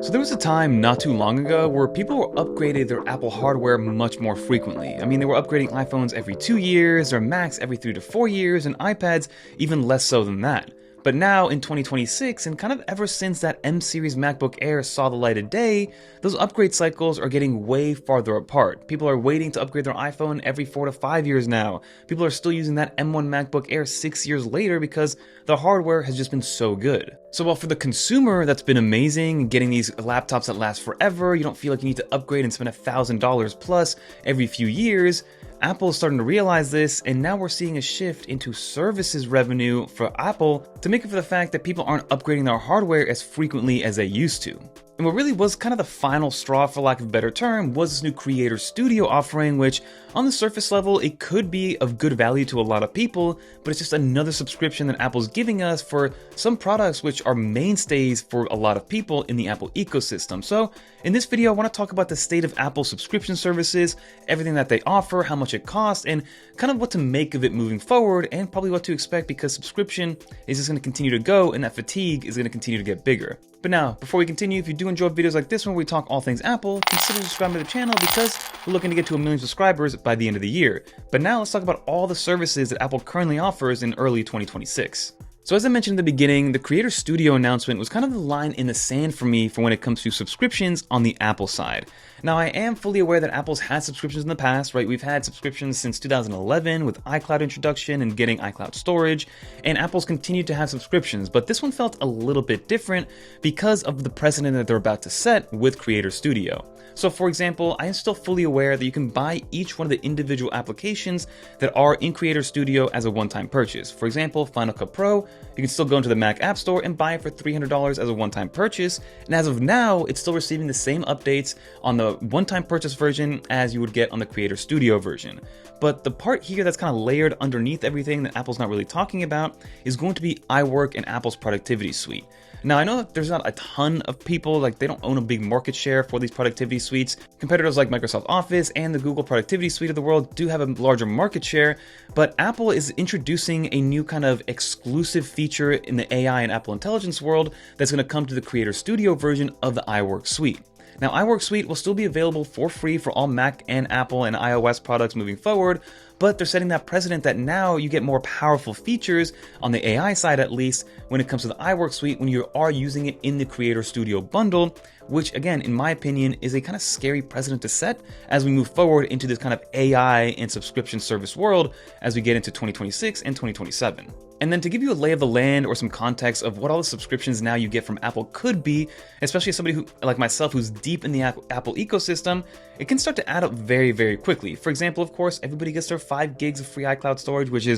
So there was a time not too long ago where people were upgrading their Apple hardware much more frequently. I mean, they were upgrading iPhones every 2 years, their Macs every 3 to 4 years, and iPads even less so than that. But now in 2026, and kind of ever since that M series MacBook Air saw the light of day, those upgrade cycles are getting way farther apart. People are waiting to upgrade their iPhone every 4 to 5 years now. People are still using that M1 MacBook Air 6 years later because the hardware has just been so good. So while for the consumer that's been amazing, getting these laptops that last forever, you don't feel like you need to upgrade and spend $1,000 plus every few years, Apple is starting to realize this, and now we're seeing a shift into services revenue for Apple to make up for the fact that people aren't upgrading their hardware as frequently as they used to. And what really was kind of the final straw, for lack of a better term, was this new Creator Studio offering, which on the surface level, it could be of good value to a lot of people, but it's just another subscription that Apple's giving us for some products which are mainstays for a lot of people in the Apple ecosystem. So in this video, I want to talk about the state of Apple subscription services, everything that they offer, how much it costs, and kind of what to make of it moving forward, and probably what to expect because subscription is just going to continue to go and that fatigue is going to continue to get bigger. But now, before we continue, if you do enjoy videos like this one where we talk all things Apple, consider subscribing to the channel because we're looking to get to 1 million subscribers by the end of the year. But now let's talk about all the services that Apple currently offers in early 2026. So as I mentioned in the beginning, the Creator Studio announcement was kind of the line in the sand for me for when it comes to subscriptions on the Apple side. Now, I am fully aware that Apple's had subscriptions in the past, right? We've had subscriptions since 2011 with iCloud introduction and getting iCloud storage, and Apple's continued to have subscriptions, but this one felt a little bit different because of the precedent that they're about to set with Creator Studio. So for example, I am still fully aware that you can buy each one of the individual applications that are in Creator Studio as a one-time purchase. For example, Final Cut Pro, you can still go into the Mac App Store and buy it for $300 as a one-time purchase. And as of now, it's still receiving the same updates on the one-time purchase version as you would get on the Creator Studio version. But the part here that's kind of layered underneath everything that Apple's not really talking about is going to be iWork and Apple's productivity suite. Now, I know that there's not a ton of people, like they don't own a big market share for these productivity suites. Competitors like Microsoft Office and the Google Productivity Suite of the world do have a larger market share, but Apple is introducing a new kind of exclusive feature in the AI and Apple Intelligence world that's going to come to the Creator Studio version of the iWork suite. Now, iWork Suite will still be available for free for all Mac and Apple and iOS products moving forward, but they're setting that precedent that now you get more powerful features on the AI side, at least when it comes to the iWork Suite, when you are using it in the Creator Studio bundle, which again, in my opinion, is a kind of scary precedent to set as we move forward into this kind of AI and subscription service world as we get into 2026 and 2027. And then to give you a lay of the land or some context of what all the subscriptions now you get from Apple could be, especially as somebody who, like myself, who's deep in the Apple ecosystem, it can start to add up very, very quickly. For example, of course, everybody gets their 5 gigs of free iCloud storage, which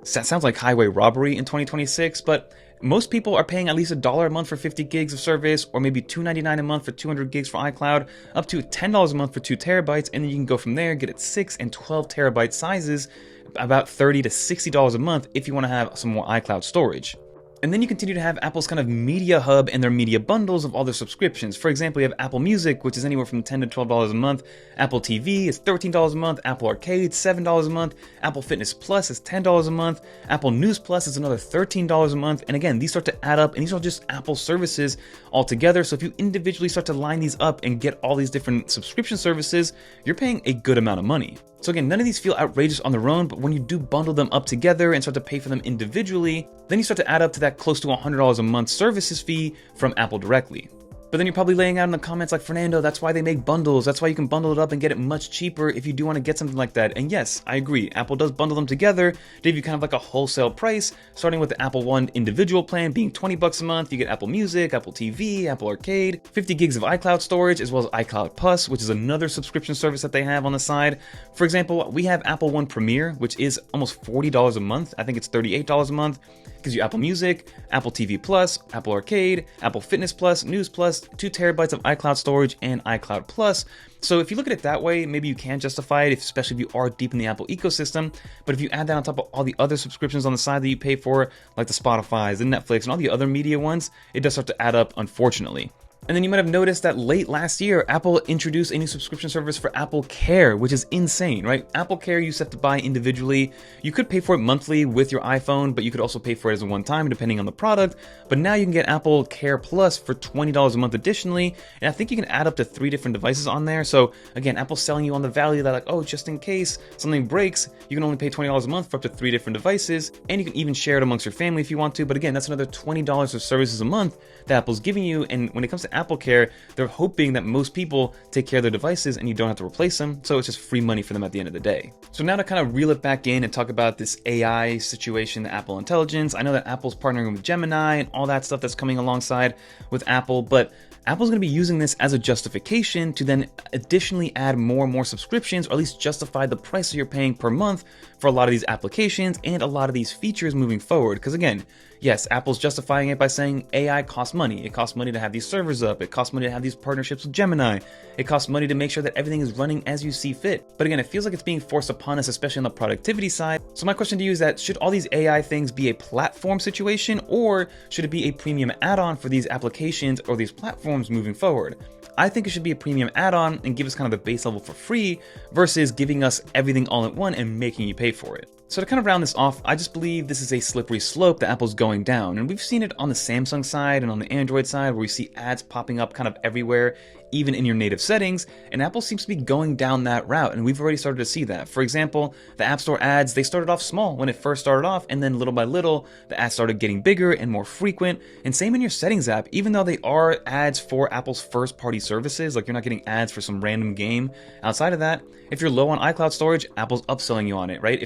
sounds like highway robbery in 2026, but most people are paying at least $1 a month for 50 gigs of service, or maybe $2.99 a month for 200 gigs for iCloud, up to $10 a month for 2 terabytes, and then you can go from there, get it 6 and 12 terabyte sizes, about $30 to $60 a month if you want to have some more iCloud storage. And then you continue to have Apple's kind of media hub and their media bundles of all their subscriptions. For example, you have Apple Music, which is anywhere from $10 to $12 a month. Apple TV is $13 a month. Apple Arcade, $7 a month. Apple Fitness Plus is $10 a month. Apple News Plus is another $13 a month. And again, these start to add up, and these are just Apple services altogether. So if you individually start to line these up and get all these different subscription services, you're paying a good amount of money. So again, none of these feel outrageous on their own, but when you do bundle them up together and start to pay for them individually, then you start to add up to that close to $100 a month services fee from Apple directly. But then you're probably laying out in the comments like, Fernando, that's why they make bundles. That's why you can bundle it up and get it much cheaper if you do want to get something like that. And yes, I agree. Apple does bundle them together to give you kind of like a wholesale price, starting with the Apple One individual plan being $20 a month. You get Apple Music, Apple TV, Apple Arcade, 50 gigs of iCloud storage, as well as iCloud Plus, which is another subscription service that they have on the side. For example, we have Apple One Premiere, which is almost $40 a month. I think it's $38 a month. It gives you Apple Music, Apple TV Plus, Apple Arcade, Apple Fitness Plus, News Plus, 2 terabytes of iCloud storage, and iCloud Plus. So if you look at it that way, maybe you can justify it, especially if you are deep in the Apple ecosystem. But if you add that on top of all the other subscriptions on the side that you pay for, like the Spotify's, the Netflix, and all the other media ones, it does start to add up, unfortunately. And then you might have noticed that late last year, Apple introduced a new subscription service for AppleCare, which is insane, right? AppleCare you used to have to buy individually. You could pay for it monthly with your iPhone, but you could also pay for it as a one-time depending on the product. But now you can get AppleCare Plus for $20 a month additionally, and I think you can add up to 3 different devices on there. So again, Apple's selling you on the value that like, oh, just in case something breaks, you can only pay $20 a month for up to 3 different devices, and you can even share it amongst your family if you want to. But again, that's another $20 of services a month that Apple's giving you. And when it comes to AppleCare, they're hoping that most people take care of their devices and you don't have to replace them, so it's just free money for them at the end of the day. So now to kind of reel it back in and talk about this AI situation, the Apple Intelligence. I know that Apple's partnering with Gemini and all that stuff that's coming alongside with Apple, but Apple's going to be using this as a justification to then additionally add more and more subscriptions, or at least justify the price that you're paying per month for a lot of these applications and a lot of these features moving forward. Because again, yes, Apple's justifying it by saying AI costs money. It costs money to have these servers up. It costs money to have these partnerships with Gemini. It costs money to make sure that everything is running as you see fit. But again, it feels like it's being forced upon us, especially on the productivity side. So my question to you is that should all these AI things be a platform situation, or should it be a premium add-on for these applications or these platforms moving forward? I think it should be a premium add-on and give us kind of the base level for free versus giving us everything all at once and making you pay for it. So to kind of round this off, I just believe this is a slippery slope that Apple's going down. And we've seen it on the Samsung side and on the Android side where we see ads popping up kind of everywhere, even in your native settings, and Apple seems to be going down that route, and we've already started to see that. For example, the App Store ads, they started off small when it first started off, and then little by little, the ads started getting bigger and more frequent. And same in your settings app, even though they are ads for Apple's first-party services, like you're not getting ads for some random game. Outside of that, if you're low on iCloud storage, Apple's upselling you on it, right?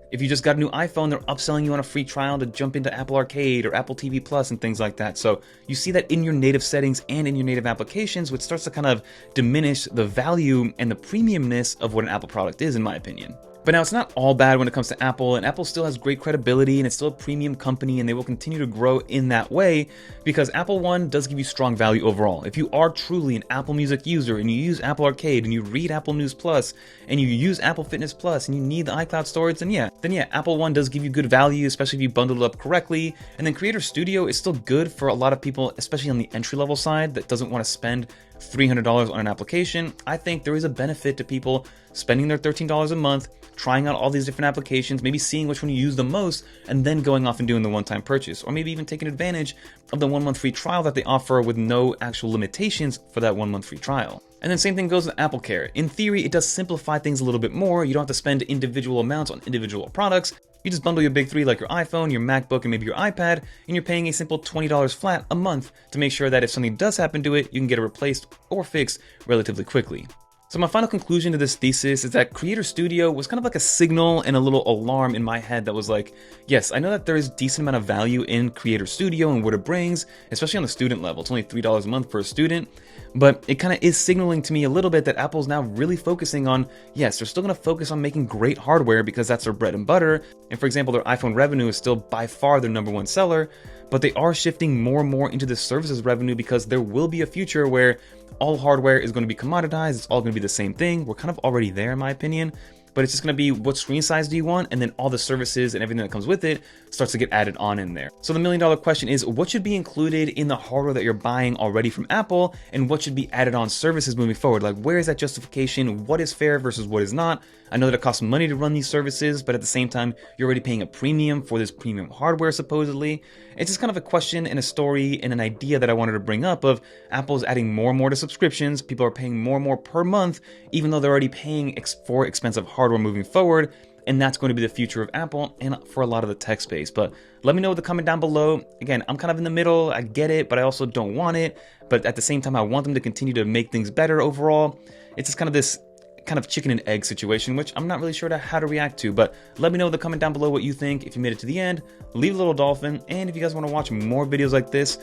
If you just got a new iPhone, they're upselling you on a free trial to jump into Apple Arcade or Apple TV Plus and things like that. So you see that in your native settings and in your native applications, which starts to kind of diminish the value and the premiumness of what an Apple product is, in my opinion. But now it's not all bad when it comes to Apple, and Apple still has great credibility and it's still a premium company, and they will continue to grow in that way because Apple One does give you strong value overall. If you are truly an Apple Music user and you use Apple Arcade and you read Apple News Plus and you use Apple Fitness Plus and you need the iCloud storage, then yeah, Apple One does give you good value, especially if you bundle it up correctly. And then Creator Studio is still good for a lot of people, especially on the entry-level side that doesn't want to spend $300 on an application. I think there is a benefit to people spending their $13 a month, trying out all these different applications, maybe seeing which one you use the most, and then going off and doing the one-time purchase, or maybe even taking advantage of the 1-month free trial that they offer with no actual limitations for that 1-month free trial. And then same thing goes with AppleCare. In theory, it does simplify things a little bit more. You don't have to spend individual amounts on individual products. You just bundle your big three like your iPhone, your MacBook, and maybe your iPad, and you're paying a simple $20 flat a month to make sure that if something does happen to it, you can get it replaced or fixed relatively quickly. So my final conclusion to this thesis is that Creator Studio was kind of like a signal and a little alarm in my head that was like, yes, I know that there is a decent amount of value in Creator Studio and what it brings, especially on the student level. It's only $3 a month per student, but it kind of is signaling to me a little bit that Apple's now really focusing on, yes, they're still going to focus on making great hardware because that's their bread and butter. And for example, their iPhone revenue is still by far their #1 seller, but they are shifting more and more into the services revenue because there will be a future where all hardware is going to be commoditized. It's all going to be the same thing. We're kind of already there, in my opinion, but it's just going to be what screen size do you want, and then all the services and everything that comes with it starts to get added on in there. So the $1,000,000 question is, what should be included in the hardware that you're buying already from Apple, and what should be added on services moving forward? Like, where is that justification? What is fair versus what is not? I know that it costs money to run these services, but at the same time, you're already paying a premium for this premium hardware, supposedly. It's just kind of a question and a story and an idea that I wanted to bring up of Apple's adding more and more to subscriptions. People are paying more and more per month, even though they're already paying for expensive hardware moving forward. And that's going to be the future of Apple and for a lot of the tech space. But let me know in the comment down below. Again, I'm kind of in the middle. I get it, but I also don't want it. But at the same time, I want them to continue to make things better overall. It's just kind of this kind of chicken and egg situation, which I'm not really sure how to react to, but let me know in the comment down below what you think. If you made it to the end, leave a little dolphin, and if you guys want to watch more videos like this,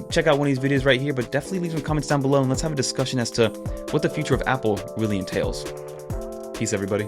check out one of these videos right here, but definitely leave some comments down below and let's have a discussion as to what the future of Apple really entails. Peace, everybody.